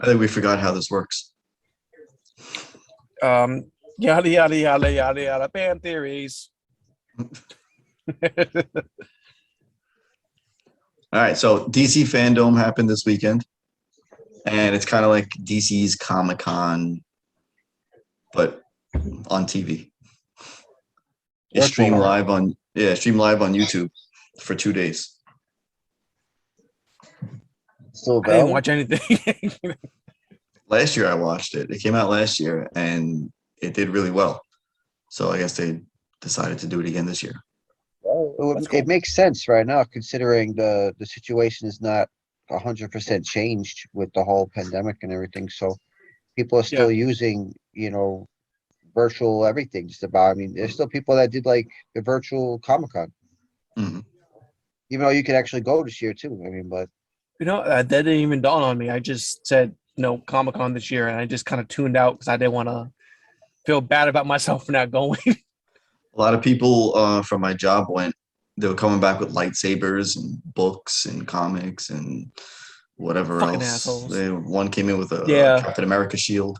I think we forgot how this works. Yada yada yada yada yada. Band theories. All right, so DC Fandom happened this weekend, and it's kind of like DC's Comic-Con, but on TV. It's streamed live on YouTube for 2 days. Still I didn't watch anything. Last year I watched it. It came out last year, and it did really well. So I guess they decided to do it again this year. Well, it makes sense right now, considering the situation is not 100% changed with the whole pandemic and everything. So people are still using, virtual everything just about. I mean, there's still people that did like the virtual Comic-Con. Mm-hmm. Even though you could actually go this year too. I mean, but that didn't even dawn on me. I just said no Comic-Con this year, and I just kind of tuned out because I didn't want to feel bad about myself for not going. A lot of people from my job went. They were coming back with lightsabers and books and comics and whatever Fucking else. assholes. One came in with a Captain America shield.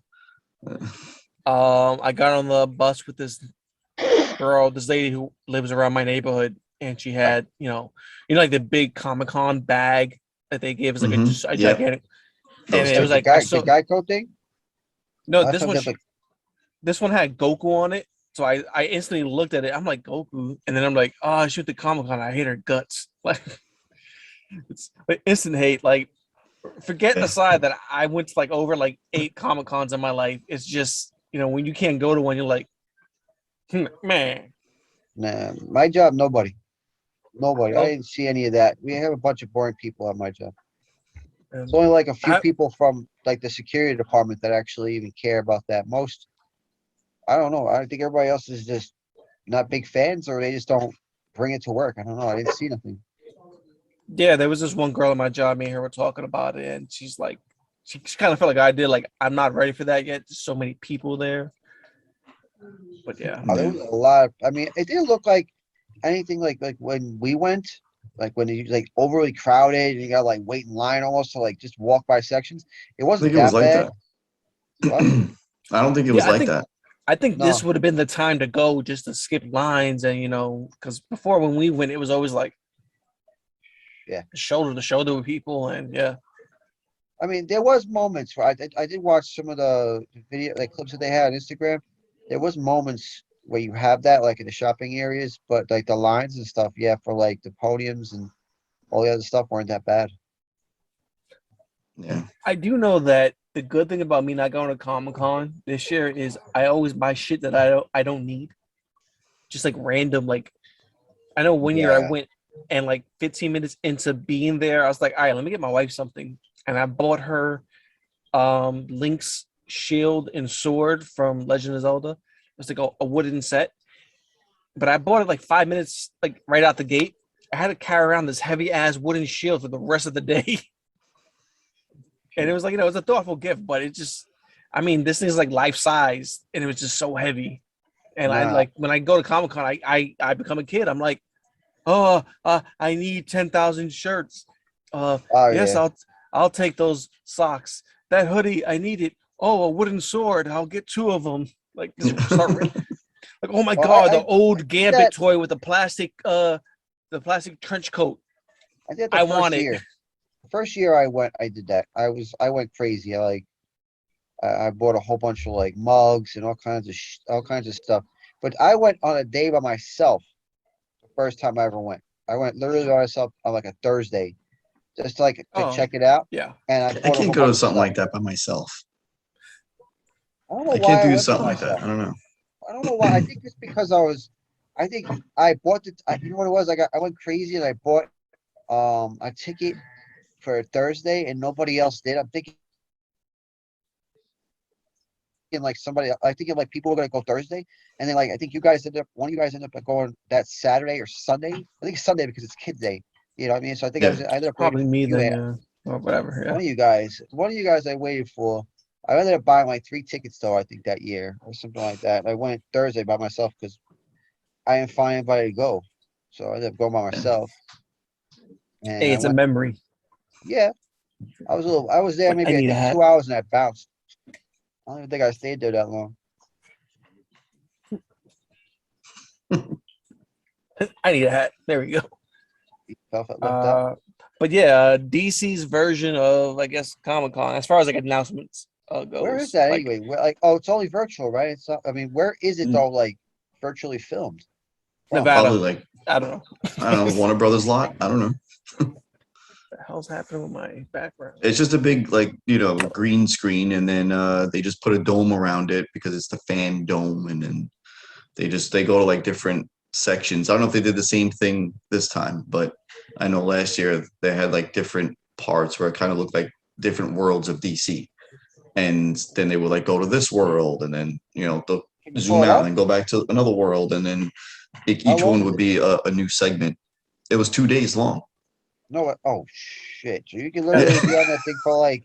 I got on the bus with this lady who lives around my neighborhood, and she had, like the big Comic-Con bag that they gave us, like a gigantic. And it was like the Geico thing. No, this one had Goku on it. So I instantly looked at it. I'm like, Goku, and then I'm like, oh, shoot, the Comic-Con. I hate her guts. Like, it's like instant hate. Like, forget aside that I went to like over like 8 Comic-Cons in my life. It's just, when you can't go to one, you're like, man. Nah, my job, nobody. I didn't see any of that. We have a bunch of boring people at my job. It's only like a few people from like the security department that actually even care about that. Most, I don't know. I think everybody else is just not big fans, or they just don't bring it to work. I don't know. I didn't see nothing. Yeah, there was this one girl at my job. Me and her were talking about it, and she's like, she kind of felt like I did. Like, I'm not ready for that yet. There's so many people there. But yeah, there was a lot. I mean, it didn't look like anything like when we went, like when it was like overly crowded and you got like wait in line almost to like just walk by sections. It wasn't that bad. I don't think it was like that. I think this would have been the time to go just to skip lines and because before when we went, it was always like shoulder to shoulder with people and I mean, there was moments where I did watch some of the video like clips that they had on Instagram. There was moments where you have that like in the shopping areas, but like the lines and stuff, for like the podiums and all the other stuff weren't that bad. Yeah. I do know that the good thing about me not going to Comic-Con this year is I always buy shit that I don't need. Just like random, like I know one year I went and like 15 minutes into being there, I was like, all right, let me get my wife something. And I bought her Link's shield and sword from Legend of Zelda. It was like a wooden set. But I bought it like 5 minutes, like right out the gate. I had to carry around this heavy ass wooden shield for the rest of the day. And it was like, it was a thoughtful gift, but it just, I mean, this thing's like life size and it was just so heavy. And I like, when I go to Comic-Con, I become a kid. I'm like, I need 10,000 shirts. Yes, I'll take those socks. That hoodie, I need it. Oh, a wooden sword. I'll get 2 of them. Like, start like, oh my God, the old Gambit toy with the plastic trench coat. I did the first year. The first year I went, I did that. I went crazy. I bought a whole bunch of like mugs and all kinds of stuff. But I went on a day by myself. The first time I ever went, I went literally by myself on like a Thursday, just to check it out. Yeah, and I can't go to something like that by myself. I don't know why can't do something like that. I don't know. I don't know why. I think it's because I think I bought you know what it was? I went crazy and I bought a ticket for Thursday and nobody else did. I'm thinking like somebody, I think like people were gonna go Thursday, and then like I think you guys ended up, one of you guys ended up going that Saturday or Sunday. I think it's Sunday because it's Kids Day. You know what I mean? So I think Yeah. I ended up Probably waiting me for you. then, yeah. Or whatever. Yeah. One of you guys I waited for. I ended up buying like 3 tickets though, I think that year or something like that. I went Thursday by myself because I didn't find anybody to go. So I ended up going by myself. And Hey, I it's a went, memory. yeah, I was there Like, I maybe I need a think hat. 2 hours and I bounced. I don't even think I stayed there that long. I need a hat. There we go. Felt left out. But yeah, DC's version of, I guess, Comic Con, as far as like announcements Where is goes, that like anyway? Where, like, oh, it's only virtual, right? It's not, I mean, where is it Mm. though? Like virtually filmed? From? Nevada. Probably like, I don't know. I don't know, Warner Brothers lot. I don't know. What the hell's happening with my background? It's just a big like, green screen, and then they just put a dome around it because it's the fan dome, and then they go to like different sections. I don't know if they did the same thing this time, but I know last year they had like different parts where it kind of looked like different worlds of DC. And then they would like go to this world, and then they'll Can you zoom pull it out up? and go back to another world, and then How each long one is would it? be a new segment. It was 2 days long. No, oh shit. So you can Yeah. literally be on that thing for like,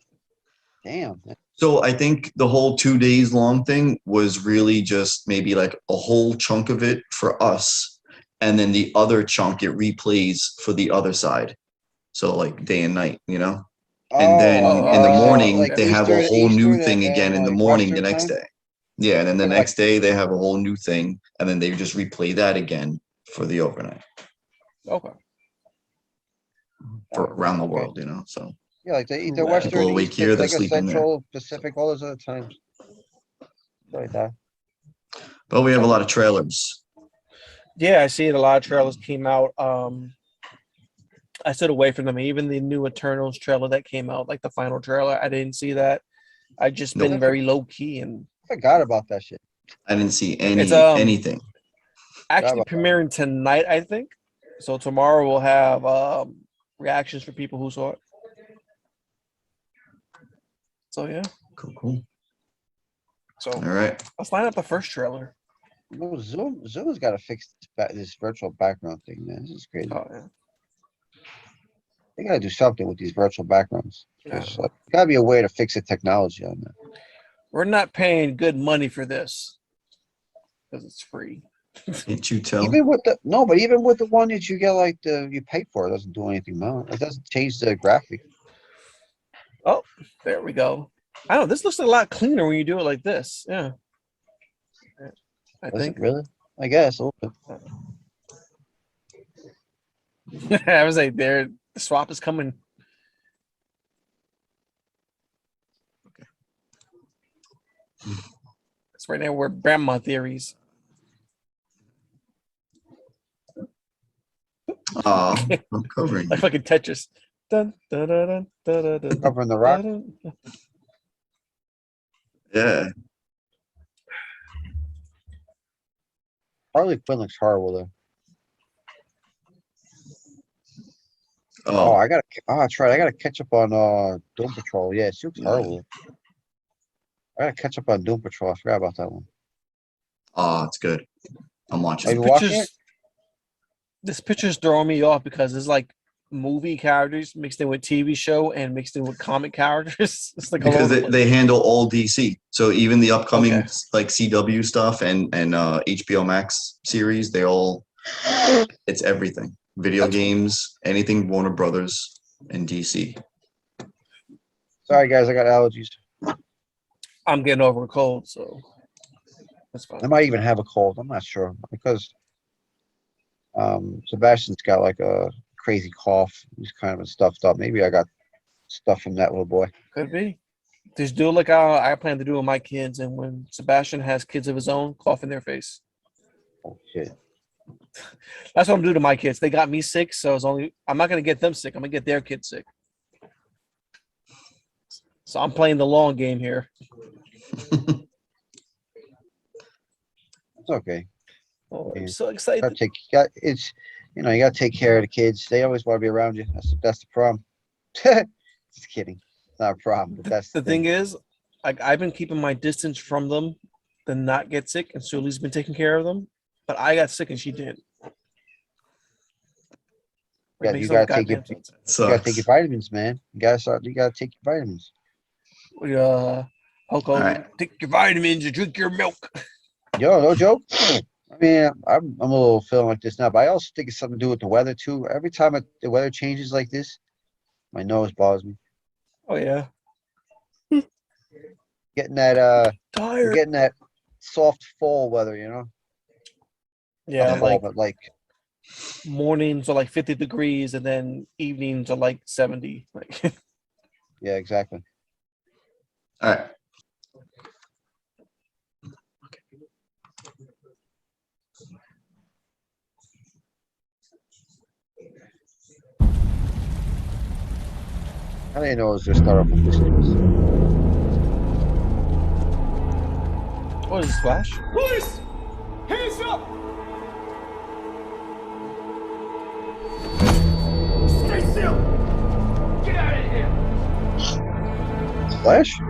damn. So I think the whole 2 days long thing was really just maybe like a whole chunk of it for us, and then the other chunk it replays for the other side. So like day and night, and then in the morning Like Okay. they have a whole new Eastern thing again and in the like morning the Western next time. day. Yeah, and then the Yeah, like next day they have a whole new thing, and then they just replay that again for the overnight Okay. for around the okay. world. So Yeah, like the Well, Western, people awake Eastern, here, they're like a sleeping there. Central, Pacific, all those other times. Like that. But we have a lot of trailers. yeah, I see it. A lot of trailers came out. I stood away from them. Even the new Eternals trailer that came out, like the final trailer, I didn't see that. I just Nope. been very low key, and I forgot about that shit. I didn't see it's anything. actually about that. premiering tonight, I think. So tomorrow we'll have reactions for people who saw it. So yeah. Cool. So All right. let's line up the first trailer. No, Zoom's got to fix this virtual background thing, man. This is crazy. Oh yeah. They got to do something with these virtual backgrounds. Yeah. There's got to be a way to fix the technology on that. We're not paying good money for this because it's free. Can't you tell? Even with but even with the one that you get, like you pay for, it doesn't do anything. No, it doesn't change the graphic. Oh, there we go. I don't know. This looks a lot cleaner when you do it like this. Yeah. I Does think. it really? I guess. A little bit. I was like, there. The swap is coming. It's right now. We're grandma theories. I'm covering Like you. fucking Tetris. Dun, dun, dun, dun, dun, dun, dun, Covering the rock. dun, dun. Yeah. Harley Quinn looks horrible though. Oh, That's right. I gotta catch up on Doom Patrol. Yeah, she looks horrible. I gotta catch up on Doom Patrol. I forgot about that one. it's good. I'm watching. Are This you watching picture's, it? this picture's throwing me off because it's like movie characters mixed in with TV show and mixed in with comic characters. It's like all Because over the they place. handle all DC. So even the upcoming Okay. like CW stuff and HBO Max series, it's everything. Video That's cool. games, anything Warner Brothers and DC. Sorry guys, I got allergies. I'm getting over a cold, so that's I fine. might even have a cold. I'm not sure because Sebastian's got like a crazy cough. He's kind of stuffed up. Maybe I got stuff from that little boy. Could be. Just do like I plan to do with my kids, and when Sebastian has kids of his own, cough in their face. Oh shit. That's what I'm doing to my kids. They got me sick, so I'm not gonna get them sick. I'm gonna get their kids sick. So I'm playing the long game here. It's okay. Oh, I'm Yeah. so You excited. gotta take care of the kids. They always want to be around you. That's the problem. Just kidding. It's not a problem, but that's The thing is, like I've been keeping my distance from them to not get sick, and Sully's been taking care of them. But I got sick and she did. Yeah, Makes you no gotta take your goddamn sense. you gotta take Sucks. your vitamins, man. You gotta take your vitamins. Hulk Hogan, Alright. take your vitamins and drink your milk. Yo, no joke. I mean, I'm a little feeling like this now, but I also think it's something to do with the weather too. Every time the weather changes like this, my nose bothers me. Oh yeah, Getting that we're tired. getting that soft fall weather, you know? Yeah, Not fall, like but like mornings are like 50 degrees, and then evenings are like 70. Like yeah, exactly. All right. I didn't know it was gonna start off with this. what is this, Flash? Police! Hands up! Stay still! Get out of here! Flash?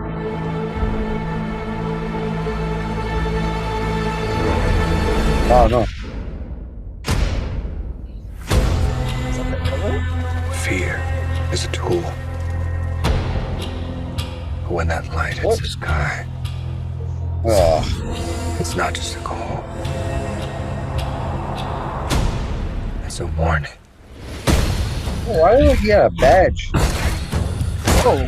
Oh no. Fear is a tool. But when that light hits What? the sky, Oh, it's not just a call. It's a warning. why did he have a badge? Oh,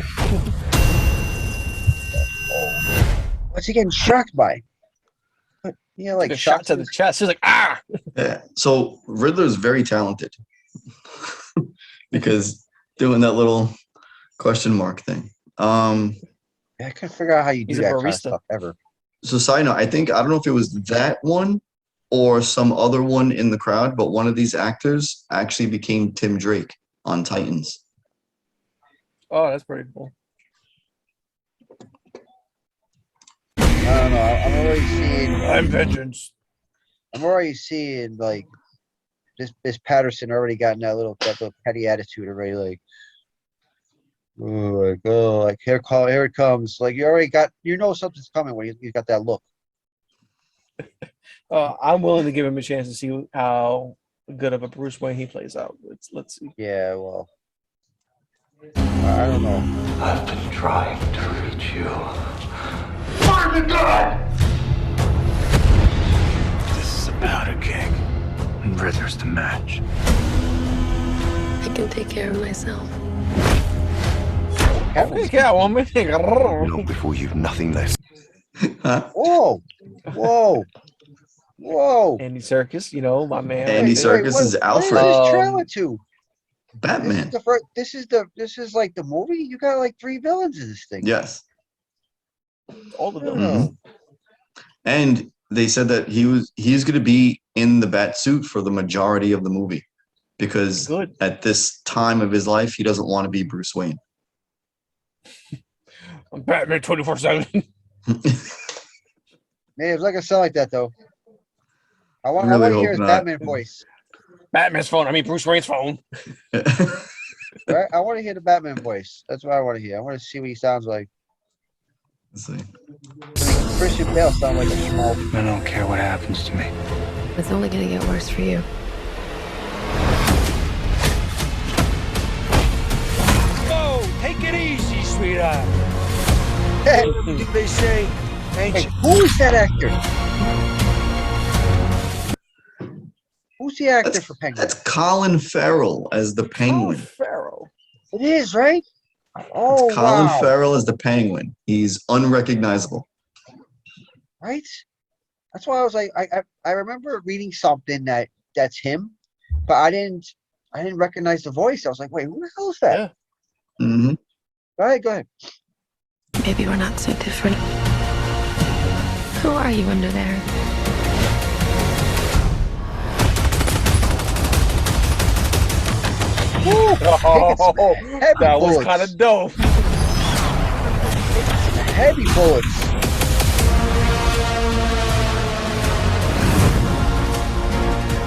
What's he getting shocked by? What, yeah, like like a shot to the chest. He's like, ah. Yeah. So Riddler's very talented because doing that little question mark thing. Yeah, I couldn't figure out how you do He's a that kind of barista. stuff ever. So side note, I don't know if it was that one or some other one in the crowd, but one of these actors actually became Tim Drake on Titans. Oh, that's pretty cool. I don't know. I'm already seeing. I'm vengeance. I'm already seeing like this Patterson already gotten that little petty attitude already. Like here it comes. Like you already got. You know something's coming when you got that look. I'm willing to give him a chance to see how good of a Bruce Wayne he plays out. Let's see. Yeah, well, I don't know. I've been trying to reach you. Fire the gun! This is about a king. And Riddler's the match. I can take care of myself. Okay, Catwoman. Not before you've nothing left. Huh? Whoa, whoa, whoa! Andy Serkis, you know, my man. Andy right there. Serkis what- is What Alfred. is this trailer to? Batman. This is like the movie. You got like 3 villains in this thing. Yes. All the Oh. villains. And they said that he's going to be in the bat suit for the majority of the movie because Good. at this time of his life, he doesn't want to be Bruce Wayne. I'm Batman 24/7. Man, it's not gonna sound like that though. I want Really to hear hope his not. Batman voice. Batman's phone. I mean Bruce Wayne's phone. Right? I want to hear the Batman voice. That's what I want to hear. I want to see what he sounds like. Let's see. Christian Bale sounds like a small. I don't care what happens to me. It's only gonna get worse for you. Whoa! Take it easy, sweetheart. Hey, They say, ain't hey, you? who is that actor? Who's the actor for Penguin? That's Colin Farrell as the Penguin. Pharaoh. It is, right? Oh, Colin wow. Farrell as the Penguin. He's unrecognizable. Right? That's why I was like, I remember reading something that's him, but I didn't recognize the voice. I was like, wait, who the hell is that? Yeah. Hmm. All right, go ahead. Maybe we're not so different. Who are you under there? Oh, Heavy that was bullets. kind of dope. Heavy bullets.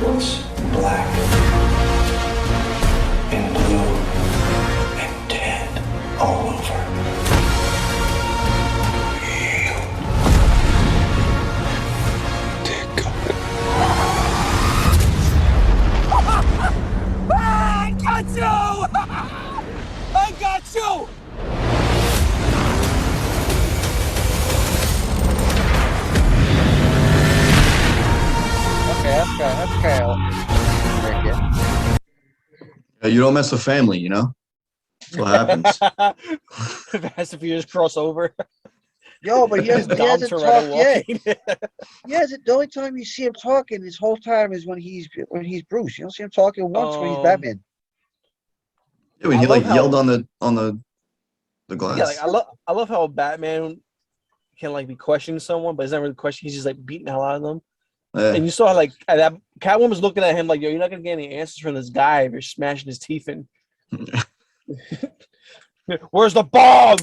What's black and blue and dead all over? That's kind of right there. You don't mess with family, you know. That's what happens. Fast and Furious crossover. Yo, but he Dom hasn't Toretto talked yet. walking. The only time you see him talking this whole time is when he's Bruce. You don't see him talking once when he's Batman. Yeah, when I he love like how- yelled on the glass. Yeah, like I love how Batman can like be questioning someone, but he's not really questioning. He's just like beating the hell out of them. Yeah. And you saw like that Catwoman's looking at him like, yo, you're not gonna get any answers from this guy if you're smashing his teeth in. Where's the bomb?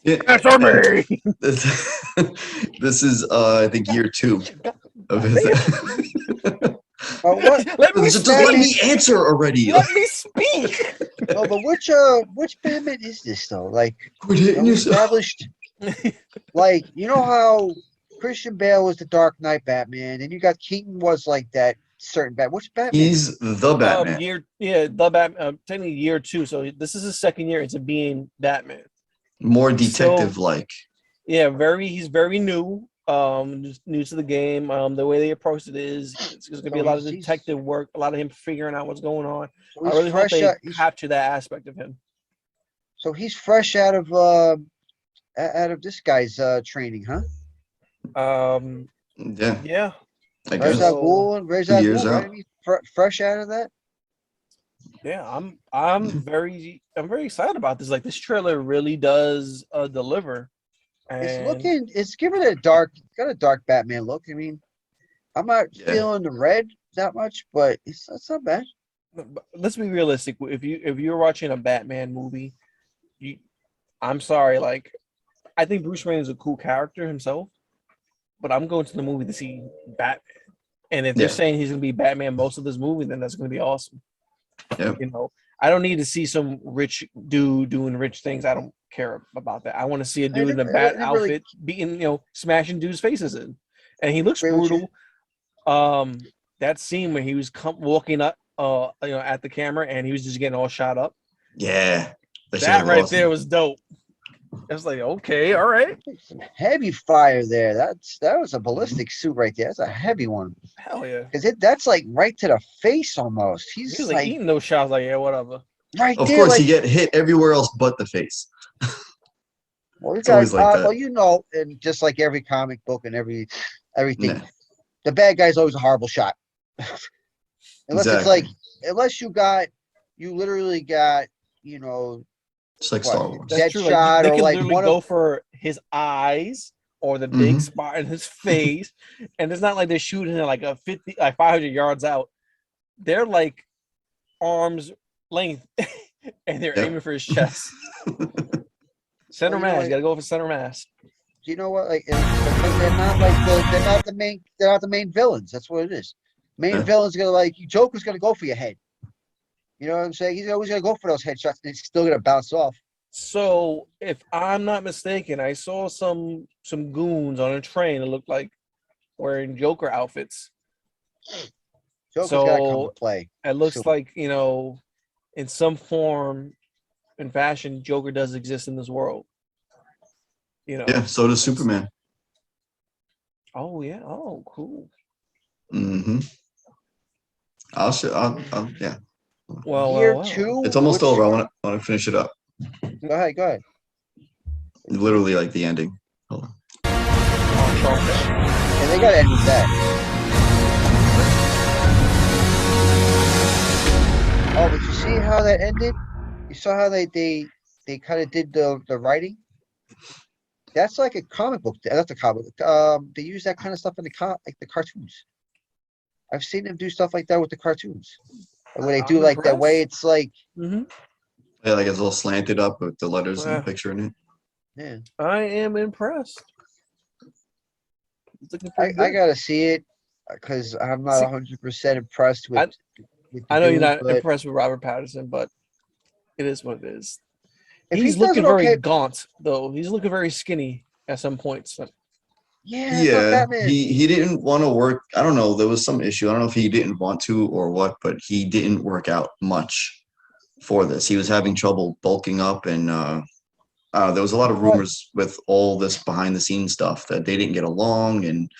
Yeah. Answer me. This is I think year 2 of his. Let me Just let speak. me answer already. Let me speak. No, but which Batman is this though? Like, Quit hitting we yourself. established, like, you know how Christian Bale was the Dark Knight Batman, and you got Keaton was like that certain Batman. Which Batman? He's the Batman. The Batman. Technically year 2, so this is his second year into being Batman. More detective like. Yeah, he's very new. Just new to the game. The way they approached it is it's gonna be a lot of detective work, a lot of him figuring out what's going on. So I really hope they capture that aspect of him. So he's fresh out of this guy's training, huh? Yeah, Yeah. I Ra's guess. al Ghul, 2 years right? out. I mean, fresh out of that. Yeah, I'm very excited about this. Like this trailer really does deliver. It's giving it got a dark Batman look. I mean, I'm not feeling the red that much, but it's not bad. Let's be realistic. If you're watching a Batman movie, I'm sorry, like I think Bruce Wayne is a cool character himself, but I'm going to the movie to see Batman. And if they're saying he's gonna be Batman most of this movie, then that's gonna be awesome. Yep. You know, I don't need to see some rich dude doing rich things. I don't care about that. I want to see a dude in a bat outfit beating, smashing dudes' faces in, and he looks brutal. That scene where he was walking up, at the camera, and he was just getting all shot up. Yeah, that right there was dope. I was like, okay, all right. Some heavy fire there. That was a ballistic suit right there. That's a heavy one. Hell yeah. Because that's like right to the face almost. He was like eating those shots. Like, yeah, whatever. Right of there. Course, he get hit everywhere else but the face. Well, it's always like that. Well, and just like every comic book and everything, the bad guy's always a horrible shot. Unless it's like, you literally got, it's like Star Wars. That's true. Like, they can literally go for his eyes or the big spot in his face, and it's not like they're shooting like 500 yards out. They're like arms length, and they're aiming for his chest. Center mass. You gotta go for center mass. Do you know what? Like, because they're not the main villains. That's what it is. Main villains gonna Joker's gonna go for your head. You know what I'm saying? He's always gonna go for those headshots, and it's still gonna bounce off. So, if I'm not mistaken, I saw some goons on a train that looked like wearing Joker outfits. Joker's gotta come to play. It looks like, in some form and fashion, Joker does exist in this world. Yeah, so does Superman. Oh yeah. Oh, cool. Mm-hmm. I'll yeah. Well, year 2. It's almost over. I want to finish it up. Go ahead. Literally like the ending. Hold on. And they gotta end with that. Oh, but you see how that ended? You saw how they kind of did the writing? That's like a comic book. That's a comic book. They use that kind of stuff in the cartoons. I've seen them do stuff like that with the cartoons. Where they do like that way, it's like yeah, like it's a little slanted up with the letters and the picture in it. Yeah, I am impressed. I gotta see it because I'm not 100% impressed with. I know you're not impressed with Robert Pattinson, but it is what it is. He's looking very gaunt, though. He's looking very skinny at some points. Yeah, he didn't want to work. I don't know. There was some issue. I don't know if he didn't want to or what, but he didn't work out much for this. He was having trouble bulking up, and there was a lot of rumors with all this behind the scenes stuff that they didn't get along, and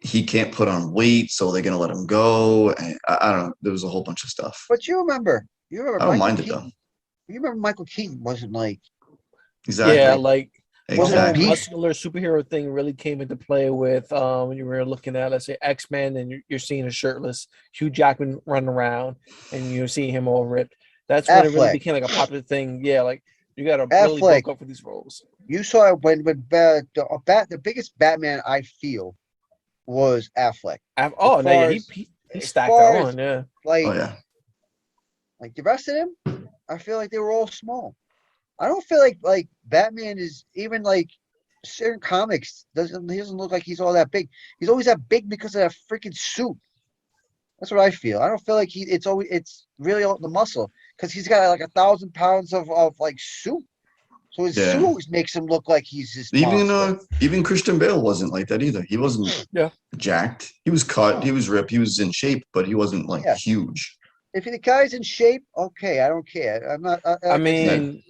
he can't put on weight, so they're gonna let him go. And I don't know. There was a whole bunch of stuff. But you remember I don't Michael mind it Keaton. though. You remember Michael Keaton wasn't like Exactly. Yeah, like the whole exactly. muscular superhero thing really came into play with when you were looking at, let's say, X-Men, and you're seeing a shirtless Hugh Jackman running around, and you're seeing him all ripped. That's when it really Affleck. became like a popular thing. Yeah, like you got to really Affleck. bulk up for these roles. You saw it when the biggest Batman I feel was Affleck. Oh As no, yeah, far he as- he as stacked far that as, on. Yeah, Like Oh yeah. like the rest of them, I feel like they were all small. I don't feel like Batman is even like certain comics he doesn't look like he's all that big. He's always that big because of that freaking suit. That's what I feel. I don't feel like it's really all the muscle because he's got like 1,000 pounds of like suit. So his Yeah. suit always makes him look like he's this Even monster. even Christian Bale wasn't like that either. He wasn't Yeah. jacked. He was cut. No. He was ripped. He was in shape, but he wasn't like Yeah. huge. If the guy's in shape, okay, I don't care. I'm not. I mean,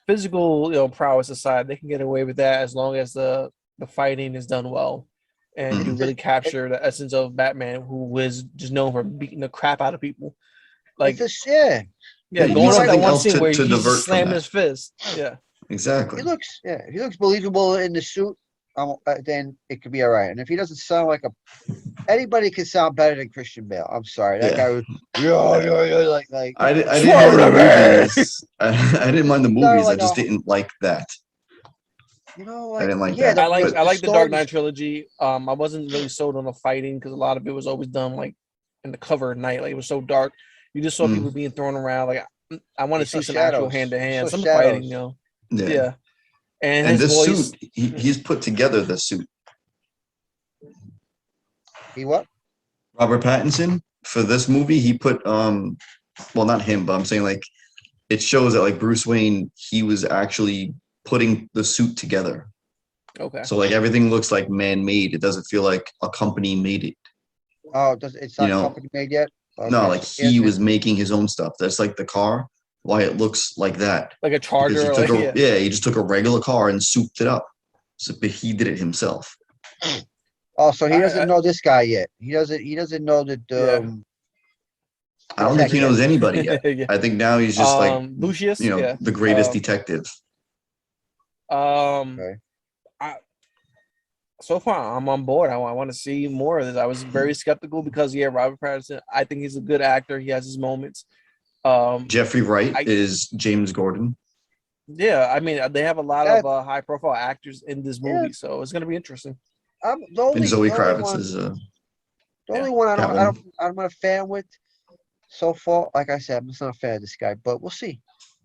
physical prowess aside, they can get away with that as long as the fighting is done well, and you Mhm. really capture the essence of Batman, who was just known for beating the crap out of people. Like, it's just yeah. yeah, You going need off that something one else scene where to he's divert just from slamming that. his fist. Yeah, Exactly. He looks believable in the suit. Then it could be all right. And if he doesn't sound like anybody can sound better than Christian Bale. I'm sorry, that Yeah. guy was yeah, like I didn't mind Swerve! the movies. I didn't mind the He sounded movies. I like just a- didn't like that. I didn't like yeah, that. I like But I like the Dark stories- Knight trilogy. I wasn't really sold on the fighting because a lot of it was always done like in the cover at night. Like it was so dark. You just saw people being thrown around. Like I want to You saw see some actual shadows. hand to You hand, saw some fighting. shadows. Yeah. And And his this voice. suit, he's put together the suit. He what? Robert Pattinson for this movie, he put well, not him, but I'm saying like it shows that like Bruce Wayne, he was actually putting the suit together. Okay. So like everything looks like man-made. It doesn't feel like a company made it. Oh, it's not You know, company made yet. Okay, No, like so he was making his own stuff. That's like the car, why it looks like that. Like a Because Charger. he Or took like, he just took a regular car and souped it up. So but he did it himself. Oh, so he I- doesn't know this guy yet. He doesn't know that Yeah. I don't think he knows anybody yet. Yeah. I think now he's just like Lucius. Yeah. the greatest Um, detective. Okay. So far, I'm on board. I want to see more of this. I was very skeptical because, Robert Pattinson, I think he's a good actor. He has his moments. Jeffrey Wright I- is James Gordon. Yeah, I mean, they have a lot That- of high-profile actors in this Yeah. movie, so it's going to be interesting. And Zoe Kravitz is the only one Catwoman. I'm not a fan with so far. Like I said, I'm just not a fan of this guy, but we'll see.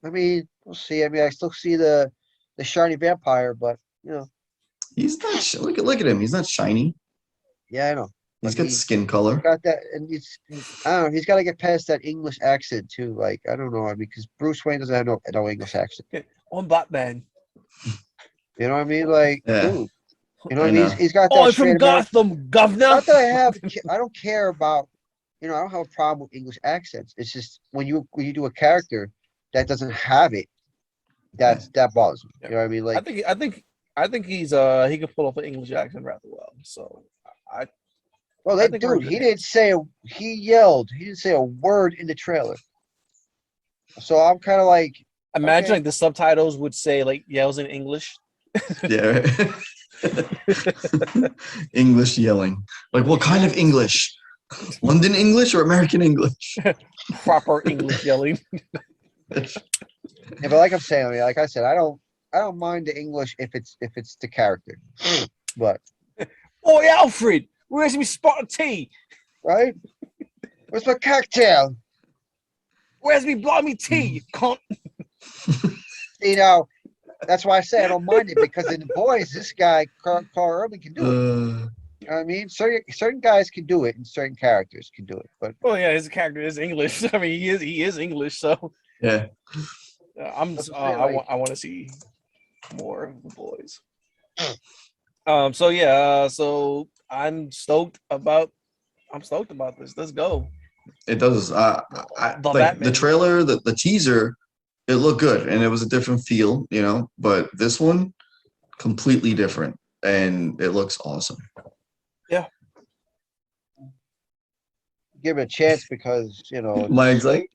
I mean, we'll see. I mean, I still see the shiny vampire, but he's not look at him. He's not shiny. yeah, I know. He's But got skin color. got that, and I don't know. He's got to get past that English accent too. Like I don't know, because Bruce Wayne doesn't have no English accent. On Batman. You know what I mean? Like, Yeah. dude. You know what I I mean? know. He's got that Oh, I'm straight from American. Gotham, governor. Not that I don't care about. I don't have a problem with English accents. It's just when you do a character that doesn't have it, that bothers me. You know what I mean? Like, I think he's he can pull off an English accent rather well. So well, I that think we're dude, in he good didn't say he yelled. He didn't say a word in the trailer. So I'm kind of like, imagine okay. like the subtitles would say like yells in English. Yeah. English yelling. Like what kind of English? London English or American English? Proper English yelling. Yeah, but like I'm saying, like I said, I don't mind the English if it's the character, but Oi, Alfred, where's me spot of tea? right? Where's my cocktail? Where's me blimey tea? You cunt. You know, that's why I say I don't mind it because in the boys, this guy Carl Urban can do it. You know what I mean, certain guys can do it, and certain characters can do it. But Oh yeah, his character is English. I mean, he is English. So yeah. I want to see more of the boys. So I'm stoked about this. Let's go. It does. The Like Batman. the trailer, the teaser, it looked good and it was a different feel, but this one completely different and it looks awesome. Yeah. give it a chance because Mike's like,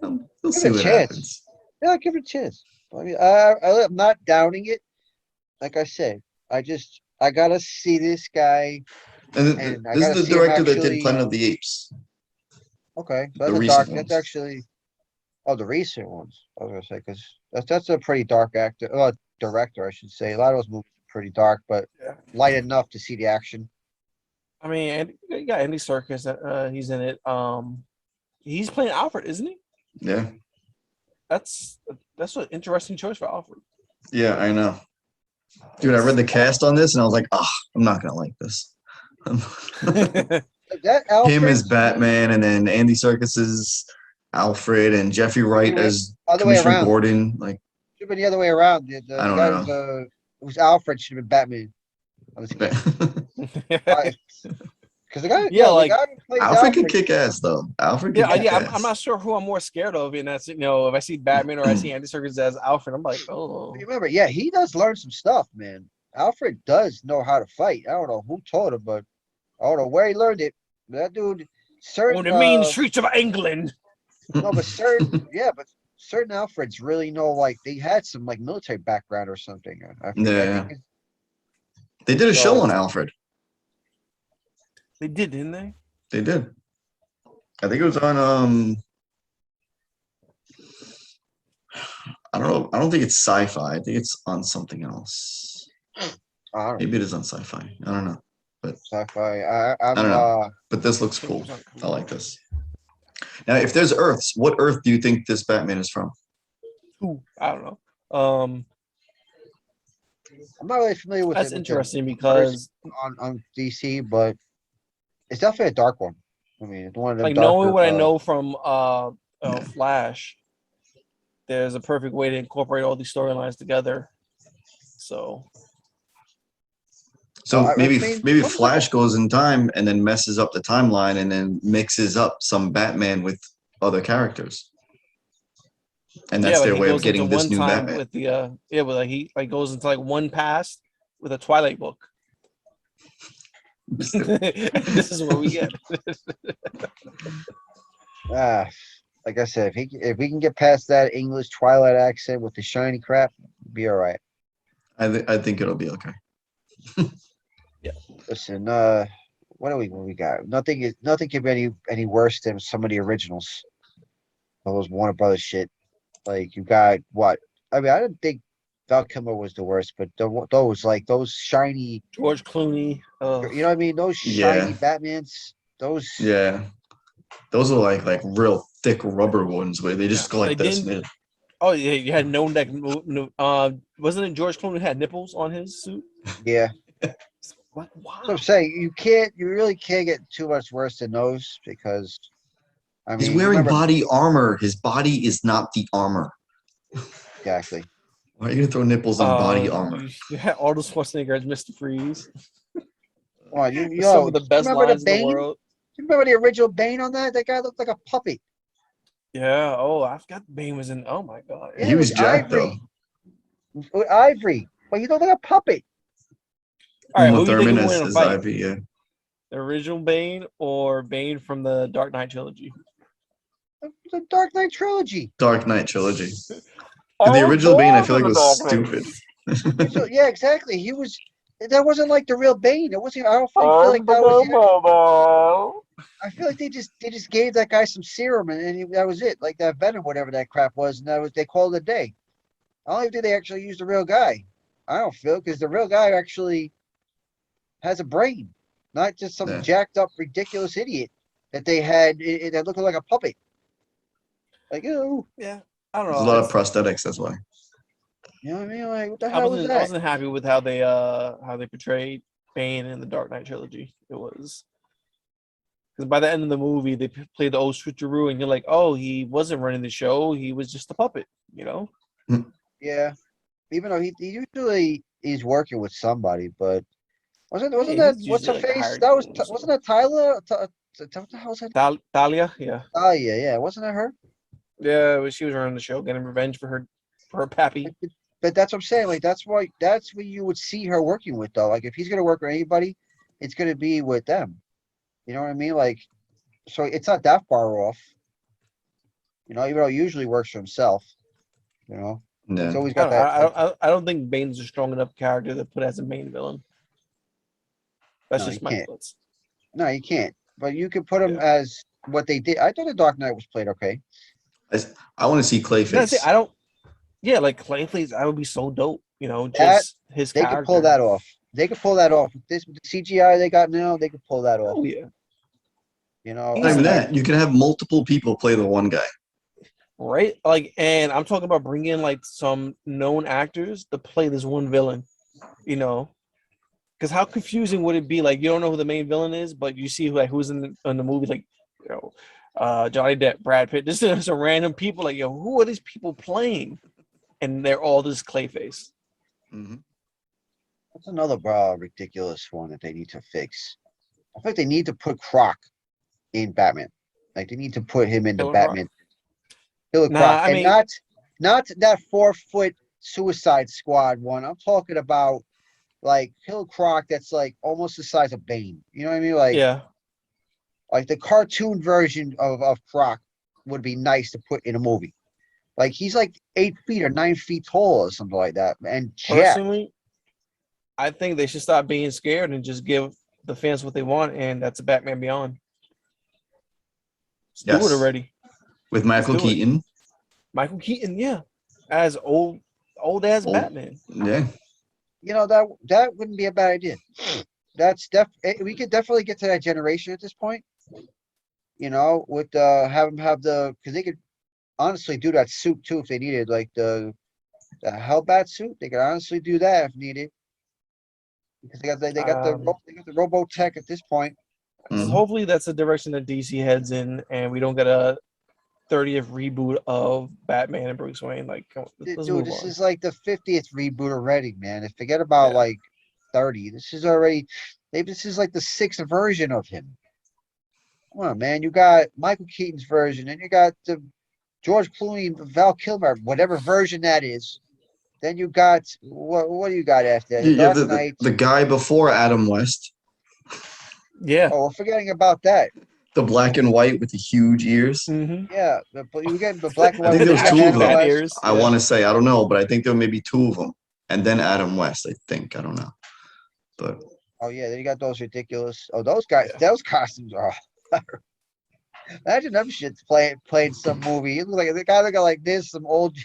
we'll give see it a what chance. happens. Yeah, give it a chance. I mean, I'm not downing it. Like I said, I gotta see this guy, and I This is gotta the see him director that did actually. Planet of the Apes, Okay, so the that's a recent dark. That's ones. actually the recent ones. I was gonna say because that's a pretty dark actor, director, I should say. A lot of those movies are pretty dark, but Yeah. light enough to see the action. I mean, you got Andy Serkis. He's in it. He's playing Alfred, isn't he? Yeah, That's an interesting choice for Alfred. yeah, I know. Dude, I read the cast on this and I was like, I'm not gonna like this. That Him Alfred as Batman, and then Andy Serkis as Alfred, and Jeffrey Wright as other way Commissioner around. Gordon. Like, Should have been the other way around. I The don't guy know. who's Alfred should have been Batman. Because Yeah, the like guy who plays Alfred could Alfred. kick ass though. Alfred could kick I'm ass. not sure who I'm more scared of, and that's if I see Batman or I see Andy Serkis as Alfred, I'm like, oh. Remember, yeah, he does learn some stuff, man. Alfred does know how to fight. I don't know who taught him, but I don't know where he learned it. But that dude, On certain the mean streets of England. no, but certain Alfreds really know, like they had some like military background or something. I Yeah. think They did a show So- on Alfred. They did, didn't they? They did. I think it was on I don't know. I don't think it's sci-fi. I think it's on something else. I don't know. Maybe it is on sci-fi. I don't know. Sci-fi. I don't know. But this looks cool. I like this. Now, if there's Earths, what Earth do you think this Batman is from? Ooh, I don't know. I'm not really familiar with That's it, interesting because on DC, but it's definitely a dark one. I mean, it's one of them like darker. knowing what I know from Flash, there's a perfect way to incorporate all these storylines together. So So I maybe mean, maybe what was Flash it? goes in time and then messes up the timeline and then mixes up some Batman with other characters. And that's yeah, like their he way of goes getting into this one new time Batman. with the but like he like goes into like one past with a Twilight book. This is what we get. Like I said, if we can get past that English Twilight accent with the shiny crap, be all right. I think it'll be okay. Listen, what we got? Nothing can be any worse than some of the originals. Those Warner Brothers shit. Like you got what? I mean, I didn't think Val Kilmer was the worst, but those shiny, George Clooney. you know what I mean? Those shiny Batmans. Those. Yeah. Those are like real thick rubber ones where they just go like They this. didn't- Oh yeah, you had no neck. Wasn't it George Clooney had nipples on his suit? Yeah. What? Wow. So I'm saying you really can't get too much worse than those because. I mean, He's wearing remember, body armor. His body is not the armor. exactly. Why are you gonna throw nipples on body armor? You had Arnold Schwarzenegger as Mr. Freeze. Well, Some of the best remember lines the in the Bane? world. You remember the original Bane on that? That guy looked like a puppet. Yeah. Oh, I forgot Bane was in. Oh my god. Yeah, He it was was jacked Ivory. Ivory, but you look like a puppet. All right, Uma who do you think Thurman will win a as fight? Ivy. Yeah. The original Bane or Bane from the Dark Knight trilogy? The Dark Knight trilogy. Dark Knight trilogy. The original Bane, I feel like was stupid. So, yeah, exactly. That wasn't like the real Bane. It wasn't. I don't feel like that was. I feel like they just gave that guy some serum and that was it. Like that venom, whatever that crap was, and they called it a day. I don't even think they actually used the real guy. I don't feel because the real guy actually has a brain, not just some jacked up ridiculous idiot that they had that looked like a puppet. Like, ew. Yeah, I don't know. There's a lot of prosthetics, that's why. You know what I mean? Like, what the I hell was I that? wasn't happy with how they portrayed Bane in the Dark Knight trilogy. It was because by the end of the movie, they played the old switcheroo, and you're like, oh, he wasn't running the show; he was just a puppet, you know. Yeah, even though he usually he's working with somebody, but wasn't Yeah, that he's what's her usually, like, face? hired That was gun, so. wasn't that Tyler? What the hell was that? Talia, yeah, Oh yeah, wasn't that her? yeah, she was running the show, getting revenge for her pappy. But that's what I'm saying. Like that's what you would see her working with though. Like if he's gonna work with anybody, it's gonna be with them. You know what I mean? Like So it's not that far off. Even though it usually works for himself. It's Yeah. always I got don't, that. I don't think Bane's a strong enough character to put as a main villain. That's No, just you my can't. thoughts. No, you can't. But you could put him Yeah. as what they did. I thought the Dark Knight was played okay. I want to see That's it. Clayface. I don't. Yeah, like Clayface, that would be so dope. That Just his They character. could pull that off. They could pull that off. With the CGI they got now, they could pull that off. Oh yeah, Not even that. You can have multiple people play the one guy. right. Like, and I'm talking about bringing like some known actors to play this one villain. Because how confusing would it be? Like, you don't know who the main villain is, but you see who's in the movie, like, Johnny Depp, Brad Pitt. This is some random people. Like, who are these people playing? And they're all this Clayface. Mhm. That's another ridiculous one that they need to fix. I think they need to put Croc in Batman. Like they need to put him in the Killer Croc? Batman. Killer Nah, Croc, I and mean- not that 4-foot Suicide Squad one. I'm talking about like Killer Croc that's like almost the size of Bane. You know what I mean? Yeah. Like the cartoon version of Croc would be nice to put in a movie. Like he's like 8 feet or 9 feet tall or something like that. And jacked. Personally, I think they should stop being scared and just give the fans what they want, and that's a Batman Beyond. Let's do Yes. it already. With Michael do it. Keaton. Michael Keaton, yeah, as old as Old. Batman. Yeah. That wouldn't be a bad idea. We could definitely get to that generation at this point. With have them have because they could honestly do that suit too if they needed, like the Hellbat suit. They could honestly do that if needed. Because they got the Robotech at this point. Mhm. Hopefully, that's the direction that DC heads in, and we don't get a 30th reboot of Batman and Bruce Wayne. Like, come on, let's Dude, move this on. is like the 50th reboot already, man. If forget about Yeah. like 30. This is already maybe this is like the 6th version of him. Come on, man. You got Michael Keaton's version, and you got the George Clooney, Val Kilmer, whatever version that is. Then you got what do you got after that? You have Dark the Knight. the guy before Adam West, Yeah. Oh, we're forgetting about that. the black and white with the huge ears. Mm-hmm. Yeah, but you get the black and I white. think The there was with two of actual them. bat West. ears. I want to say, I don't know, but I think there were maybe two of them. And then Adam West, I think. I don't know. But Oh yeah, then you got those ridiculous. Oh, those guys, Yeah. those costumes are. Imagine them shits playing some movie. It look like the guy look like this, some old.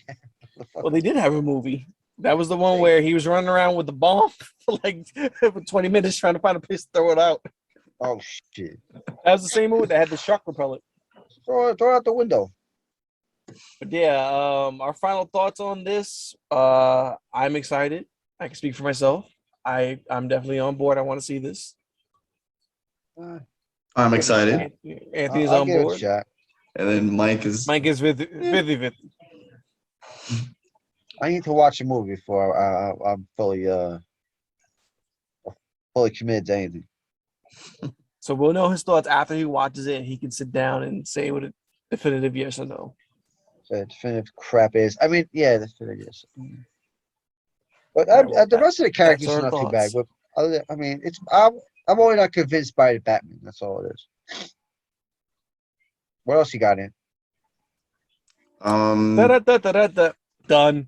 Well, they did have a movie. That was the one where he was running around with the bomb for like for 20 minutes trying to find a place to throw it out. Oh shit! That was the same movie that had the shock repellent. Throw it out the window. But yeah, our final thoughts on this. I'm excited. I can speak for myself. I'm definitely on board. I want to see this. I'm excited. Anthony's I'll on give it a board. shot. And then Mike is. Mike is with. I need to watch a movie before I'm fully committed to anything. So we'll know his thoughts after he watches it, and he can sit down and say with a definitive yes or no. So definitive crap is. I mean, yeah, definitive yes. But All right, well, the rest of the characters that's are our not too bad. thoughts. But I mean, I'm only not convinced by the Batman. That's all it is. What else you got in? Da-da-da-da-da-da. Done.